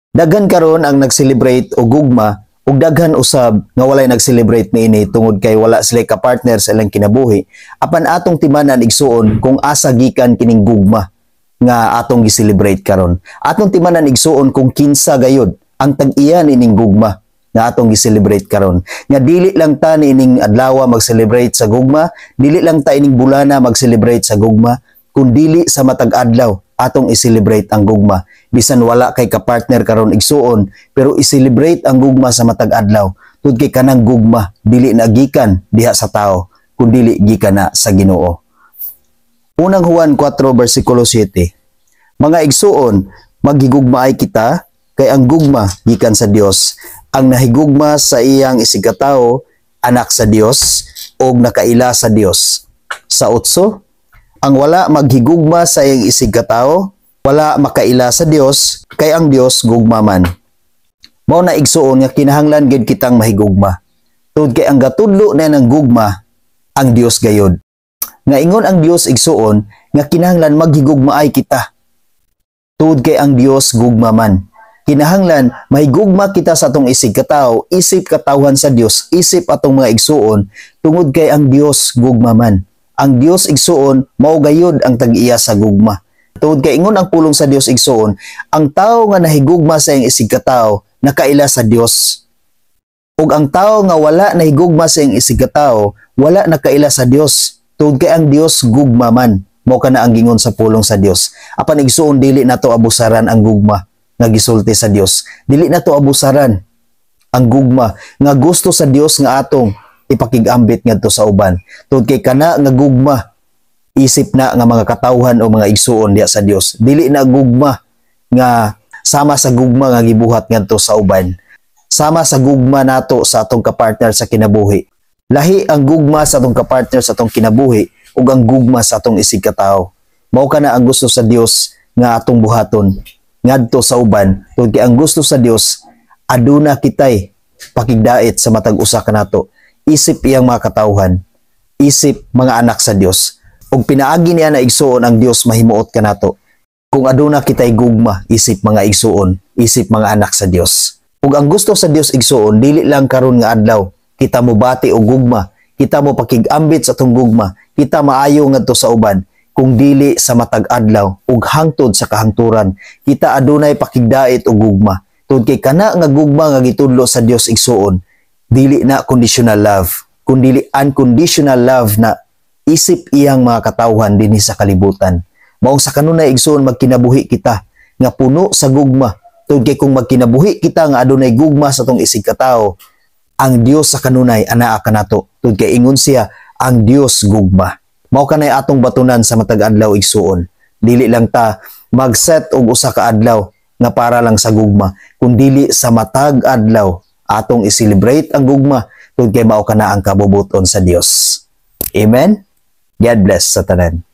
Daghan karon ang nag-celebrate og gugma ug daghan usab nga walay nag-celebrate niini tungod kay wala sila ka partner sa ilang kinabuhi. Apan atong timanan igsuon kung asa gikan kining gugma nga atong gi-celebrate karon. Atong timanan igsuon kung kinsa gayud ang tag-iya nining gugma nga atong gi-celebrate karon. Nga dili lang ta nining adlaw mag-celebrate sa gugma, dili lang ta ining bulana mag-celebrate sa gugma, kun dili sa matag adlaw atong i-celebrate ang gugma. Bisan wala kay ka-partner karon igsuon, pero i-celebrate ang gugma sa matag adlaw. Tud kay kanang gugma dili na gikan diha sa tao, kun dili gikan na sa Ginoo. Unang Juan 4 versikulo 7. Mga igsuon, maghigugmaay kita kay ang gugma gikan sa Dios. Ang nahigugma sa iyang isigkatawo anak sa Dios o nakaila sa Dios. Sa 8, ang wala maghigugma sa iyang isigkatawo wala makaila sa Dios kay ang Dios gugma man. Mao na igsuon nga kinahanglan gid kitang mahigugma. Tungod kay ang gatudlo na ng gugma ang Dios gayod. Nga ingon ang Dios igsuon nga kinahanglan maghigugmaay kita. Tungod kay ang Dios gugma man. Kinahanglan mahigugma kita sa atong isig katawo, isip katawhan sa Dios, isip atong mga igsuon tungod kay ang Dios gugma man. Ang Dios igsuon mao gayud ang tag-iya sa gugma. Tungod kay ingon ang pulong sa Dios igsuon, ang tawo nga nahigugma sa iyang isig katawo nakaila sa Dios. Ug ang tawo nga wala nahigugma sa iyang isig katawo wala nakaila sa Dios. Tungod kay ang Dios gugma man. Mao kana ang gingon sa pulong sa Dios. Apan igsuon dili nato abusaran ang gugma nga gisulti sa Dios. Dili nato abusaran ang gugma nga gusto sa Dios nga atong ipakigambit ngadto sa uban. Tungod kay kana nga gugma isip na nga mga katawhan o mga igsuon diya sa Dios. Dili na gugma nga sama sa gugma nga gibuhat ngadto sa uban. Sama sa gugma nato sa atong kapartner sa kinabuhi. Lahi ang gugma sa atong kapartner sa atong kinabuhi ug ang gugma sa atong isig katawo. Mao kana ang gusto sa Dios nga atong buhaton ngadto sa uban. Tungod kay ang gusto sa Dios aduna kitay pakigdait sa matag usa kanato. Isip iyang mga katawhan, isip mga anak sa Dios. Ug pinaagi niya na igsuon ang Dios mahimuot kanato. Kung aduna kitay gugma, isip mga igsuon, isip mga anak sa Dios. Ug ang gusto sa Dios igsuon dili lang karon nga adlaw kita mo bati og gugma, kita mo pakigambit sa atong gugma, kita maayo ngadto sa uban, kung dili sa matag adlaw ug hangtod sa kahangturan, kita adunay pakigdait og gugma. Tungod kay kana nga gugma nga gitudlo sa Dios igsuon, dili na conditional love, kundi unconditional love na isip iyang mga katawhan dinhi sa kalibutan. Maong sa kanunay igsoon magkinabuhi kita nga puno sa gugma. Tungod kay kung magkinabuhi kita nga adunay gugma sa tong isig katawo, ang Dios sa kanunay anaa kanato. Tungod kay ingon siya, ang Dios gugma. Mao kanay atong batunan sa matag adlaw igsoon. Dili lang ta mag-set og usa ka adlaw nga para lang sa gugma, kundi sa matag adlaw atong i-celebrate ang gugma. Tungod kay mao kana ang kabubuton sa Dios. Amen. God bless sa tanan.